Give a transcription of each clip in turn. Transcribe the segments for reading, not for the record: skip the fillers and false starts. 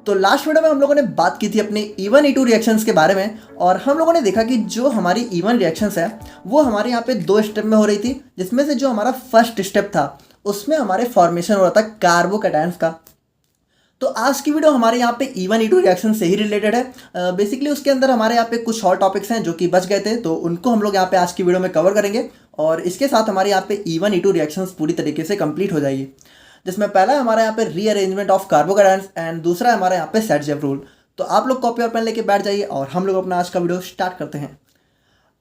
तो last video में हम लोगों ने बात की थी अपने E1 E2 रिएक्शंस के बारे में और हम लोगों ने देखा कि जो हमारी E1 रिएक्शंस है वो हमारे यहाँ पे 2 स्टेप में हो रही थी, जिसमें से जो हमारा फर्स्ट स्टेप था उसमें हमारे फॉर्मेशन हो रहा था कार्बोकैटायंस का। तो आज की वीडियो हमारे यहाँ पे E1 E2 रिएक्शन से ही रिलेटेड है। बेसिकली उसके अंदर हमारे यहाँ पे कुछ और टॉपिक्स हैं जो कि बच गए थे, तो उनको हम लोग यहाँ पे आज की वीडियो में कवर करेंगे और इसके साथ हमारे यहाँ पे E1 E2 रिएक्शंस पूरी तरीके से कंप्लीट हो जाएगी, जिसमें पहला है हमारे यहाँ पे रीअरेंजमेंट ऑफ कार्बोकैटायंस एंड दूसरा है हमारे यहाँ पे सेट-जेव रूल। तो आप लोग कॉपी और पेन लेके बैठ जाइए और हम लोग अपना आज का वीडियो स्टार्ट करते हैं।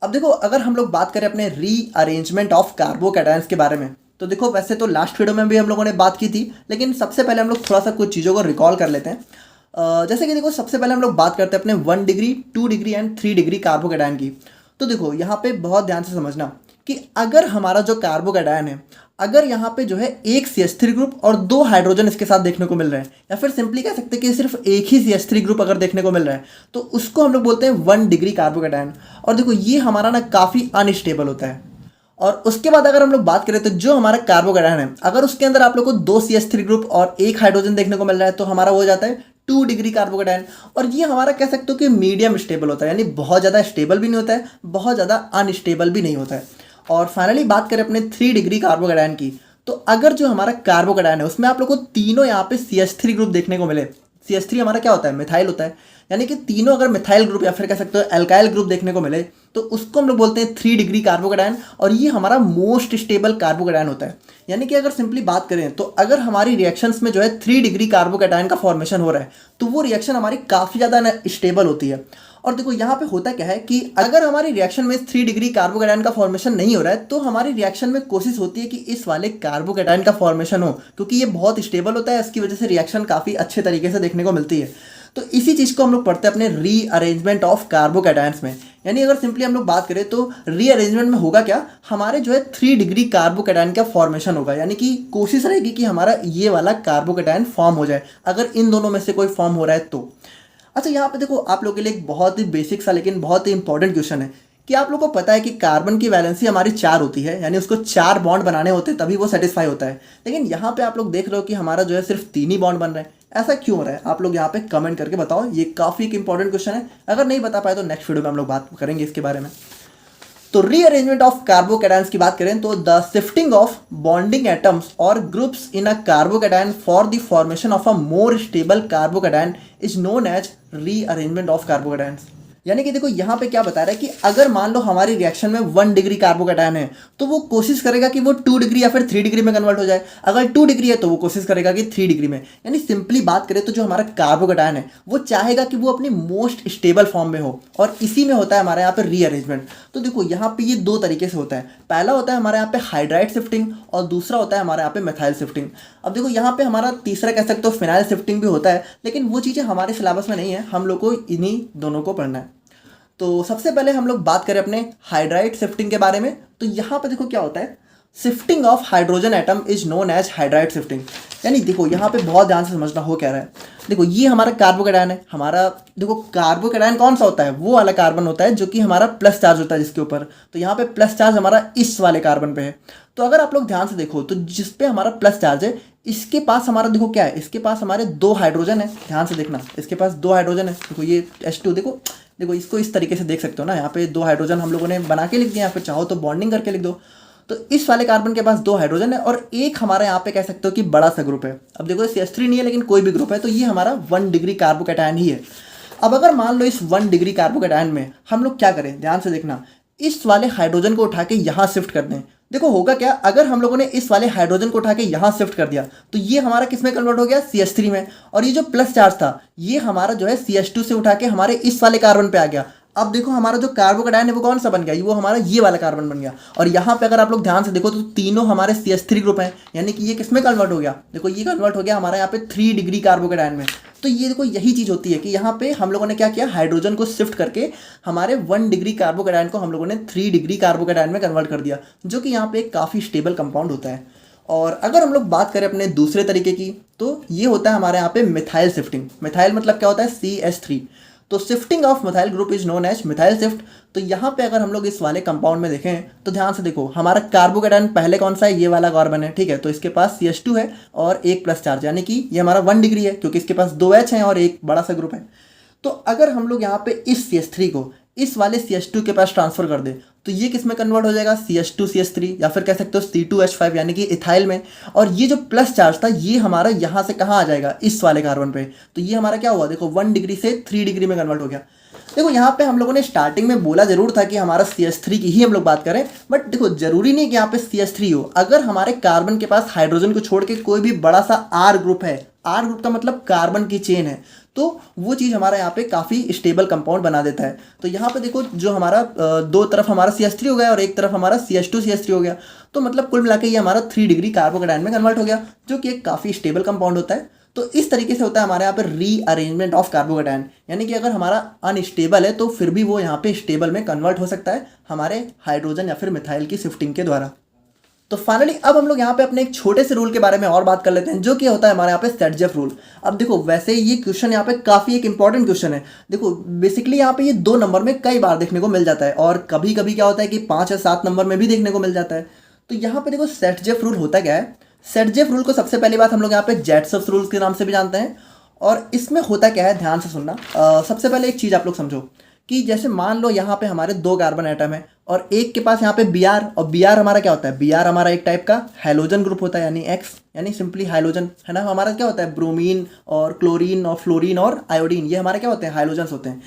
अब देखो, अगर हम लोग बात करें अपने रीअरेंजमेंट ऑफ कार्बोकैटायंस के बारे में, तो देखो वैसे तो लास्ट वीडियो में भी हम लोगों ने बात की थी, लेकिन सबसे पहले हम लोग थोड़ा सा कुछ चीज़ों को रिकॉल कर लेते हैं। जैसे कि देखो, सबसे पहले हम लोग बात करते हैं अपने 1 degree 2 degree and 3 degree carbocation की। तो देखो यहाँ पे बहुत ध्यान से समझना कि अगर हमारा जो कार्बोकैटायन है, अगर यहाँ पे जो है एक CH3 ग्रुप और 2 हाइड्रोजन इसके साथ देखने को मिल रहे हैं, या फिर सिंपली कह सकते हैं कि सिर्फ एक ही CH3 ग्रुप अगर देखने को मिल रहा है, तो उसको हम लोग बोलते हैं 1 डिग्री कार्बोकैटायन। और देखो ये हमारा ना काफ़ी अनस्टेबल होता है। और उसके बाद अगर हम लोग बात करें तो जो हमारा कार्बोकैटायन है, अगर उसके अंदर आप लोग को 2 CH3 ग्रुप और एक हाइड्रोजन देखने को मिल रहा है, तो हमारा वो हो जाता है 2 डिग्री कार्बोकैटायन। और ये हमारा कह सकते हो कि मीडियम स्टेबल होता है, यानी बहुत ज़्यादा स्टेबल भी नहीं होता है, बहुत ज़्यादा अनस्टेबल भी नहीं होता है। और फाइनली बात करें अपने 3 डिग्री कार्बोकैटायन की, तो अगर जो हमारा कार्बोकैटायन है उसमें आप लोग को तीनों यहाँ पे CH3 ग्रुप देखने को मिले। CH3 हमारा क्या होता है, मिथाइल होता है, यानी कि तीनों अगर मिथाइल ग्रुप या फिर कह सकते हो एल्काइल ग्रुप देखने को मिले, तो उसको हम लोग बोलते हैं 3 डिग्री कार्बोकैटायन। और ये हमारा मोस्ट स्टेबल कार्बोकैटायन होता है। यानी कि अगर सिंपली बात करें तो अगर हमारी रिएक्शंस में जो है 3 डिग्री कार्बोकैटायन का फॉर्मेशन हो रहा है, तो वो रिएक्शन हमारी काफ़ी ज़्यादा स्टेबल होती है। और देखो यहाँ पे होता क्या है कि अगर हमारी रिएक्शन में 3 डिग्री कार्बोकैटायन का फॉर्मेशन नहीं हो रहा है, तो हमारी रिएक्शन में कोशिश होती है कि इस वाले कार्बोकैटायन का फॉर्मेशन हो, क्योंकि ये बहुत स्टेबल होता है, इसकी वजह से रिएक्शन काफ़ी अच्छे तरीके से देखने को मिलती है। तो इसी चीज़ को हम लोग पढ़ते हैं अपने रीअरेंजमेंट ऑफ कार्बोकैटायंस में। यानी अगर सिंपली हम लोग बात करें तो रीअरेंजमेंट में होगा क्या, हमारे जो है 3 डिग्री कार्बोकैटायन का फॉर्मेशन होगा, यानी कि कोशिश रहेगी कि हमारा ये वाला कार्बोकैटायन फॉर्म हो जाए, अगर इन दोनों में से कोई फॉर्म हो रहा है तो। अच्छा, यहाँ पे देखो आप लोगों के लिए एक बहुत ही बेसिक सा लेकिन बहुत ही इंपॉर्टेंट क्वेश्चन है कि आप लोगों को पता है कि कार्बन की वैलेंसी हमारी 4 होती है, यानी उसको 4 बॉन्ड बनाने होते हैं तभी वो सेटिस्फाई होता है। लेकिन यहाँ पे आप लोग देख रहे हो कि हमारा जो है सिर्फ 3 ही बॉन्ड बन रहे हैं। ऐसा क्यों हो रहा है, आप लोग यहाँ पे कमेंट करके बताओ। ये काफ़ी एक इंपॉर्टेंट क्वेश्चन है, अगर नहीं बता पाए तो नेक्स्ट वीडियो में हम लोग बात करेंगे इसके बारे में। तो रीअरेंजमेंट ऑफ कार्बोकैटायंस की बात करें तो the shifting of bonding atoms और groups in a carbocation for the formation of a more stable carbocation is known as rearrangement of carbocations. यानी कि देखो यहाँ पे क्या बता रहा है कि अगर मान लो हमारी रिएक्शन में 1 डिग्री कार्बोकैटायन है, तो वो कोशिश करेगा कि वो 2 डिग्री या फिर 3 डिग्री में कन्वर्ट हो जाए। अगर 2 डिग्री है तो वो कोशिश करेगा कि 3 डिग्री में। यानी सिंपली बात करें तो जो हमारा कार्बोकैटायन है वो चाहेगा कि वो अपनी मोस्ट स्टेबल फॉर्म में हो, और इसी में होता है हमारे यहाँ पे रीअरेंजमेंट। तो देखो यहाँ पे ये 2 तरीके से होता है। पहला होता है हमारे यहाँ पे हाइड्राइड शिफ्टिंग और दूसरा होता है हमारे यहाँ पे मिथाइल शिफ्टिंग। अब देखो यहाँ पे हमारा तीसरा कह सकते हो फिनाइल शिफ्टिंग भी होता है, लेकिन वो चीज़ें हमारे सिलेबस में नहीं है, हम लोग को इन्हीं दोनों को पढ़ना है। तो सबसे पहले हम लोग बात करें अपने हाइड्राइड शिफ्टिंग के बारे में। तो यहाँ पे देखो क्या होता है, shifting of hydrogen atom is known as hydride shifting. यानी देखो यहाँ पे बहुत ध्यान से समझना हो क्या रहा है। देखो ये हमारा कार्बोकैटायन है, हमारा देखो कार्बोकैटायन कौन सा होता है, वो वाला कार्बन होता है जो कि हमारा प्लस चार्ज होता है जिसके ऊपर। तो यहाँ पे प्लस चार्ज हमारा इस वाले कार्बन पे है। तो अगर आप लोग ध्यान से देखो तो जिस पे हमारा प्लस चार्ज है, इसके पास हमारा देखो क्या है, इसके पास हमारे 2 हाइड्रोजन है। ध्यान से देखना, इसके पास 2 हाइड्रोजन है। देखो ये H2, देखो देखो इसको इस तरीके से देख सकते हो ना, यहाँ पे 2 हाइड्रोजन हम लोगों ने बना के लिख दिया, या फिर चाहो तो बॉन्डिंग करके लिख दो। तो इस वाले कार्बन के पास 2 हाइड्रोजन है और एक हमारा यहाँ पे कह सकते हो कि बड़ा सा ग्रुप है। अब देखो CH3 नहीं है, लेकिन कोई भी ग्रुप है, तो ये हमारा 1 डिग्री कार्बोकैटायन ही है। अब अगर मान लो इस 1 डिग्री कार्बोकैटायन में हम लोग क्या करें, ध्यान से देखना, इस वाले हाइड्रोजन को उठा के यहाँ शिफ्ट कर दें। देखो होगा क्या, अगर हम लोगों ने इस वाले हाइड्रोजन को उठा के यहाँ शिफ्ट कर दिया, तो ये हमारा किस में कन्वर्ट हो गया, CH3 में। और ये जो प्लस चार्ज था ये हमारा जो है CH2 से उठा के हमारे इस वाले कार्बन पे आ गया। अब देखो हमारा जो कार्बोकैटायन है वो कौन सा बन गया, वो हमारा ये वाला कार्बन बन गया। और यहाँ पे अगर आप लोग ध्यान से देखो तो तीनों हमारे CH3 ग्रुप हैं, यानी कि ये किस में कन्वर्ट हो गया, देखो ये कन्वर्ट हो गया हमारा यहाँ पे 3 डिग्री कार्बोकैटायन में। तो ये देखो यही चीज़ होती है कि यहाँ पे हम लोगों ने क्या किया, हाइड्रोजन को शिफ्ट करके हमारे 1 डिग्री कार्बोकैटायन को हम लोगों ने 3 डिग्री कार्बोकैटायन में कन्वर्ट कर दिया, जो कि यहाँ पे एक काफ़ी स्टेबल कंपाउंड होता है। और अगर हम लोग बात करें अपने दूसरे तरीके की, तो ये होता है हमारे यहाँ पे मिथाइल शिफ्टिंग। मिथाइल मतलब क्या होता है, CH3। तो shifting of methyl group is known as methyl shift. तो यहाँ पे अगर हम लोग इस वाले कंपाउंड में देखें तो ध्यान से देखो, हमारा कार्बोकेटायन पहले कौन सा है, ये वाला कार्बन है, ठीक है। तो इसके पास CH2 है और 1+ चार्ज, यानी कि ये हमारा 1 डिग्री है, क्योंकि इसके पास 2 H हैं और एक बड़ा सा ग्रुप है। तो अगर हम लोग यहाँ पे इस CH3 को इस वाले CH2 के पास ट्रांसफर कर दे तो ये किस में कन्वर्ट हो जाएगा, CH2CH3, या फिर कह सकते हो C2H5, यानी कि इथाइल में। और ये जो प्लस चार्ज था ये हमारा यहाँ से कहाँ आ जाएगा, इस वाले कार्बन पे। तो ये हमारा क्या हुआ, देखो 1 डिग्री से 3 डिग्री में कन्वर्ट हो गया। देखो यहाँ पे हम लोगों ने स्टार्टिंग में बोला जरूर था कि हमारा CH3 की ही हम लोग बात करें, बट देखो जरूरी नहीं कि यहाँ पे CH3 हो। अगर हमारे कार्बन के पास हाइड्रोजन को छोड़ के कोई भी बड़ा सा R ग्रुप है, R ग्रुप का मतलब कार्बन की चेन है, तो वो चीज़ हमारा यहाँ पे काफ़ी स्टेबल कंपाउंड बना देता है। तो यहाँ पे देखो जो हमारा दो तरफ हमारा CH3 हो गया और एक तरफ हमारा CH2CH3 हो गया, तो मतलब कुल मिला के ये हमारा 3 डिग्री कार्बोकेटायन में कन्वर्ट हो गया, जो कि एक काफ़ी स्टेबल कंपाउंड होता है। तो इस तरीके से होता है हमारे यहाँ पे रीअरेंजमेंट ऑफ कार्बोकेटायन, यानी कि अगर हमारा अनस्टेबल है तो फिर भी वो यहाँ पे स्टेबल में कन्वर्ट हो सकता है हमारे हाइड्रोजन या फिर मिथाइल की शिफ्टिंग के द्वारा। तो फाइनली अब हम लोग यहाँ पे अपने एक छोटे से रूल के बारे में और बात कर लेते हैं, जो कि होता है हमारे यहाँ पे सेटजेफ रूल। अब देखो वैसे ये क्वेश्चन यहाँ पे काफ़ी एक इंपॉर्टेंट क्वेश्चन है। देखो बेसिकली यहाँ पे ये 2 नंबर में कई बार देखने को मिल जाता है, और कभी कभी क्या होता है कि 5 या 7 नंबर में भी देखने को मिल जाता है। तो यहाँ पे देखो सेटजेफ रूल होता क्या है। सेटजेफ रूल को सबसे पहली बात हम लोग यहाँ पे जेट्सफ रूल्स के नाम से भी जानते हैं। और इसमें होता क्या है, ध्यान से सुनना। सबसे पहले एक चीज़ आप लोग समझो कि जैसे मान लो यहाँ पे हमारे 2 कार्बन एटम है और एक के पास यहाँ पे Br, और Br हमारा क्या होता है, Br हमारा एक टाइप का हैलोजन ग्रुप होता है, यानी X, यानी सिंपली हैलोजन है ना। हमारा क्या होता है, ब्रोमीन और क्लोरीन और फ्लोरीन और आयोडीन, ये हमारे क्या होते हैं, हाइड्रोजन्स होते हैं।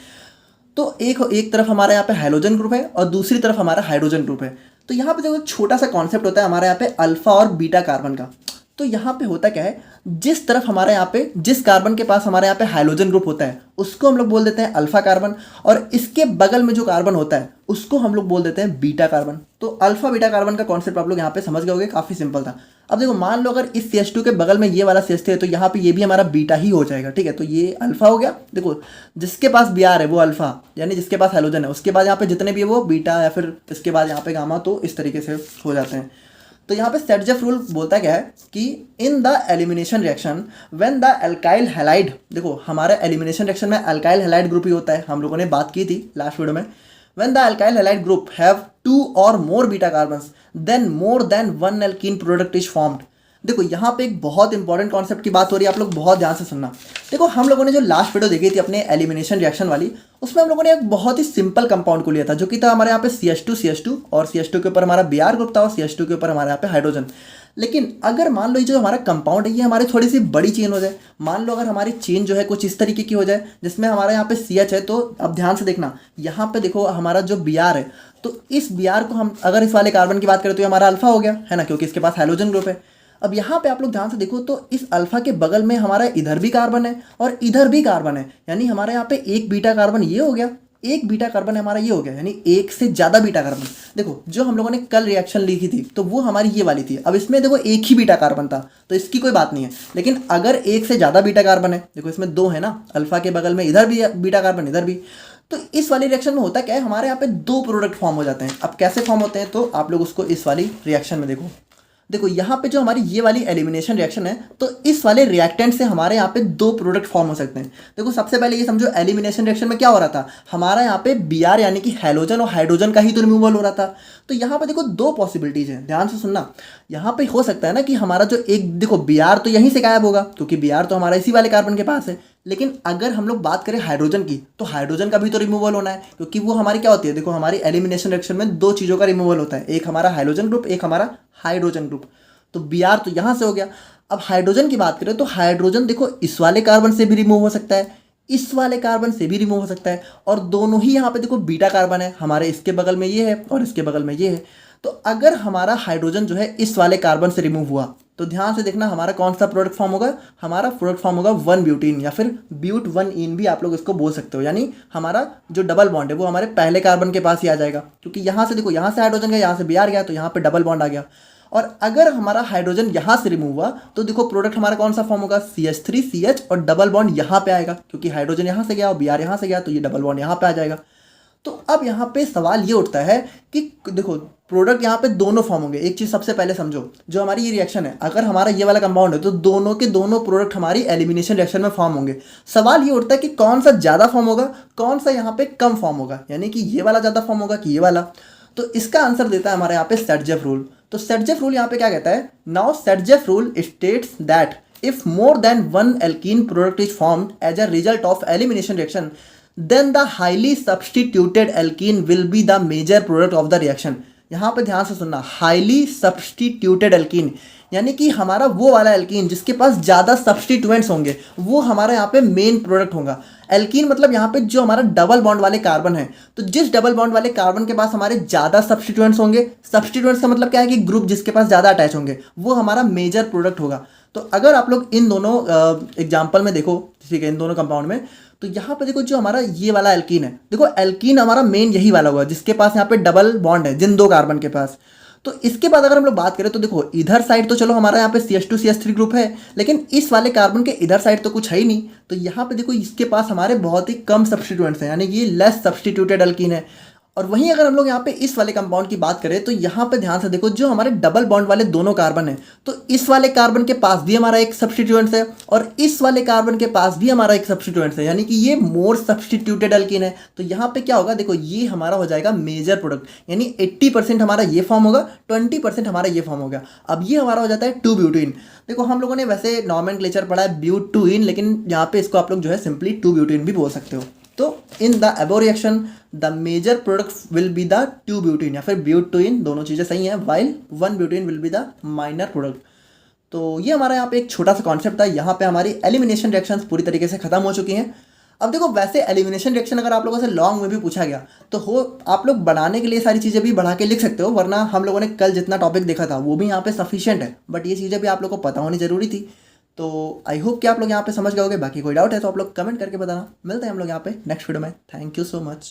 तो एक तरफ हमारे यहाँ पे हाइड्रोजन ग्रुप है और दूसरी तरफ हमारा हाइड्रोजन ग्रुप है। तो यहाँ पे देखो छोटा सा कॉन्सेप्ट होता है हमारे यहाँ पे अल्फा और बीटा कार्बन का। तो यहाँ पे होता क्या है, जिस तरफ हमारे यहाँ पे जिस कार्बन के पास हमारे यहाँ पे हाइड्रोजन ग्रुप होता है उसको हम लोग बोल देते हैं अल्फा कार्बन, और इसके बगल में जो कार्बन होता है उसको हम लोग बोल देते हैं बीटा कार्बन। तो अल्फा बीटा कार्बन का कॉन्सेप्ट आप लोग यहाँ पे समझ गए होंगे, काफ़ी सिंपल था। अब देखो मान लो अगर इस CH2 के बगल में ये वाला CH3 है तो यहाँ पे ये भी हमारा बीटा ही हो जाएगा, ठीक है। तो ये अल्फा हो गया। देखो जिसके पास Br है वो अल्फा, यानी जिसके पास हाइड्रोजन है, उसके बाद यहाँ पे जितने भी है वो बीटा, या फिर इसके बाद यहाँ पे गामा, तो इस तरीके से हो जाते हैं। तो यहाँ पे सेटजेफ रूल बोलता क्या है कि in the elimination reaction when the alkyl halide, देखो हमारे एलिमिनेशन रिएक्शन में अल्काइल हैलाइड ग्रुप ही होता है, हम लोगों ने बात की थी लास्ट वीडियो में। When the alkyl halide group have 2 और more beta carbons then more than 1 alkene product is formed. देखो यहाँ पे एक बहुत इंपॉर्टेंट कॉन्सेप्ट की बात हो रही है, आप लोग बहुत ध्यान से सुनना। देखो हम लोगों ने जो लास्ट वीडियो देखी थी अपने एलिमिनेशन रिएक्शन वाली, उसमें हम लोगों ने एक बहुत ही सिंपल कंपाउंड को लिया था, जो कि था हमारे यहाँ पे CH2 और CH2 के ऊपर हमारा Br ग्रुप था और CH2 के ऊपर हमारे यहाँ पे हाइड्रोजन। लेकिन अगर मान लो ये जो हमारा कंपाउंड है ये हमारी थोड़ी सी बड़ी चेन हो जाए, मान लो अगर हमारी चेन जो है कुछ इस तरीके की हो जाए जिसमें हमारे यहाँ पे CH है, तो अब ध्यान से देखना यहाँ पे देखो हमारा जो Br है, तो इस Br को हम अगर इस वाले कार्बन की बात करें तो ये हमारा अल्फा हो गया है ना, क्योंकि इसके पास हाइड्रोजन ग्रुप है। अब यहाँ पे आप लोग ध्यान से देखो तो इस अल्फा के बगल में हमारा इधर भी कार्बन है और इधर भी कार्बन है, यानी हमारे यहाँ पे एक बीटा कार्बन ये हो गया, एक बीटा कार्बन हमारा ये हो गया, यानी एक से ज़्यादा बीटा कार्बन। देखो जो हम लोगों ने कल रिएक्शन लिखी थी तो वो हमारी ये वाली थी। अब इसमें देखो एक ही बीटा कार्बन था तो इसकी कोई बात नहीं है, लेकिन अगर एक से ज़्यादा बीटा कार्बन है, देखो इसमें 2 है ना, अल्फा के बगल में इधर भी बीटा कार्बन इधर भी, तो इस वाली रिएक्शन में होता क्या है, हमारे यहाँ पे 2 प्रोडक्ट फॉर्म हो जाते हैं। अब कैसे फॉर्म होते हैं तो आप लोग उसको इस वाली रिएक्शन में देखो यहाँ पे जो हमारी ये वाली एलिमिनेशन रिएक्शन है, तो इस वाले रिएक्टेंट से हमारे यहाँ पे 2 प्रोडक्ट फॉर्म हो सकते हैं। देखो सबसे पहले ये समझो एलिमिनेशन रिएक्शन में क्या हो रहा था, हमारा यहाँ पे Br यानी कि हैलोजन और हाइड्रोजन का ही तो रिमूवल हो रहा था। तो यहाँ पे देखो 2 पॉसिबिलिटीज हैं, ध्यान से सुनना। यहाँ पे हो सकता है ना कि हमारा जो एक देखो Br तो यहीं से गायब होगा क्योंकि Br तो हमारा इसी वाले कार्बन के पास है, लेकिन अगर हम लोग बात करें हाइड्रोजन की तो हाइड्रोजन का भी तो रिमूवल होना है, क्योंकि वो हमारी क्या होती है, देखो हमारी एलिमिनेशन रिएक्शन में 2 चीज़ों का रिमूवल होता है, एक हमारा हाइड्रोजन ग्रुप, एक हमारा हाइड्रोजन ग्रुप। तो Br तो यहाँ से हो गया। अब हाइड्रोजन की बात करें तो हाइड्रोजन देखो इस वाले कार्बन से भी रिमूव हो सकता है, इस वाले कार्बन से भी रिमूव हो सकता है, और दोनों ही यहाँ पे देखो बीटा कार्बन है, हमारे इसके बगल में ये है और इसके बगल में ये है। तो अगर हमारा हाइड्रोजन जो है इस वाले कार्बन से रिमूव हुआ तो ध्यान से देखना हमारा कौन सा प्रोडक्ट फॉर्म होगा, हमारा प्रोडक्ट फॉर्म होगा 1 ब्यूटीन या फिर ब्यूट 1 इन भी आप लोग इसको बोल सकते हो, यानी हमारा जो डबल बॉन्ड है वो हमारे पहले कार्बन के पास ही आ जाएगा, क्योंकि यहाँ से देखो यहाँ से हाइड्रोजन गया, यहाँ से Br गया, तो यहाँ पे डबल बॉन्ड आ गया। और अगर हमारा हाइड्रोजन यहाँ से रिमूव हुआ तो देखो प्रोडक्ट हमारा कौन सा फॉर्म होगा, CH3CH और डबल बॉन्ड यहाँ पे आएगा, क्योंकि हाइड्रोजन यहाँ से गया और Br यहाँ से गया, तो ये डबल बॉन्ड यहाँ पे आ जाएगा। तो अब यहाँ पे सवाल ये उठता है कि देखो प्रोडक्ट यहाँ पे दोनों फॉर्म होंगे। एक चीज़ सबसे पहले समझो, जो हमारी ये रिएक्शन है, अगर हमारा ये वाला कंपाउंड है तो दोनों के दोनों प्रोडक्ट हमारी एलिमिनेशन रिएक्शन में फॉर्म होंगे। सवाल ये उठता है कि कौन सा ज़्यादा फॉर्म होगा, कौन सा यहाँ पे कम फॉर्म होगा, यानी कि ये वाला ज़्यादा फॉर्म होगा कि ये वाला। तो इसका आंसर देता है हमारे यहाँ पे सेटजेफ रूल। तो सेटजेफ रूल यहाँ पे क्या कहता है, now सेटजेफ rule states that if more than one alkene product is formed as a result of elimination reaction, then the highly substituted alkene will be the major product of the reaction। यहाँ पे ध्यान से सुनना, highly substituted alkene, यानी कि हमारा वो वाला एल्कीन जिसके पास ज़्यादा सब्सटीट्यूएंट्स होंगे वो हमारा यहाँ पे मेन प्रोडक्ट होगा। एल्कीन मतलब यहाँ पे जो हमारा डबल बॉन्ड वाले कार्बन है, तो जिस डबल बॉन्ड वाले कार्बन के पास हमारे ज़्यादा सब्सटीट्यूएंट्स होंगे, सब्सटीट्यूएंट्स का मतलब क्या है कि ग्रुप जिसके पास ज़्यादा अटैच होंगे, वो हमारा मेजर प्रोडक्ट होगा। तो अगर आप लोग इन दोनों एग्जाम्पल में देखो, ठीक है, इन दोनों कंपाउंड में, तो यहाँ पे देखो जो हमारा ये वाला एल्कीन है, देखो एल्कीन हमारा मेन यही वाला होगा जिसके पास यहाँ पे डबल बॉन्ड है जिन दो कार्बन के पास। तो इसके बाद अगर हम लोग बात करें तो देखो इधर साइड तो चलो हमारा यहाँ पे CH2 CH3 ग्रुप है, लेकिन इस वाले कार्बन के इधर साइड तो कुछ है ही नहीं। तो यहाँ पे देखो इसके पास हमारे बहुत ही कम सब्सटीट्यूएंट्स हैं, यानी कि ये लेस सब्सटीट्यूटेड एल्कीन है। और वहीं अगर हम लोग यहाँ पे इस वाले कंपाउंड की बात करें तो यहाँ पे ध्यान से देखो जो हमारे डबल बॉन्ड वाले दोनों कार्बन है, तो इस वाले कार्बन के पास भी हमारा एक सब्सटीट्यूएंट्स है और इस वाले कार्बन के पास भी हमारा एक सब्सटीट्यूएंट्स है, यानी कि ये मोर सब्सटीट्यूटेड एल्कीन है। तो यहाँ पे क्या होगा, देखो ये हमारा हो जाएगा मेजर प्रोडक्ट, यानी 80% हमारा ये फॉर्म होगा, 20% हमारा ये फॉर्म होगा। अब ये हमारा हो जाता है 2-ब्यूटीन। देखो हम लोगों ने वैसे नॉमेनक्लेचर पढ़ा है ब्यूट-2-इन, लेकिन यहाँ पे इसको आप लोग जो है सिंपली 2-ब्यूटीन भी बोल सकते हो। तो in the above reaction the major product will be the two butene या फिर ब्यूट-2-इन, दोनों चीज़ें सही हैं, while one butene will be the minor product. तो ये हमारा यहाँ पे एक छोटा सा कॉन्सेप्ट था। यहाँ पे हमारी एलिमिनेशन रिएक्शंस पूरी तरीके से खत्म हो चुकी हैं। अब देखो वैसे एलिमिनेशन रिएक्शन अगर आप लोगों से लॉन्ग में भी पूछा गया तो हो आप लोग बढ़ाने के लिए सारी चीज़ें भी बढ़ा के लिख सकते हो, वरना हम लोगों ने कल जितना टॉपिक देखा था वो भी यहाँ पे सफिशिएंट है, बट ये चीज़ें भी आप लोग को पता होनी जरूरी थी। तो आई होप कि आप लोग यहाँ पे समझ गए होगे। बाकी कोई डाउट है तो आप लोग कमेंट करके बताना। मिलते हैं हम लोग यहाँ पे नेक्स्ट वीडियो में। Thank you so much.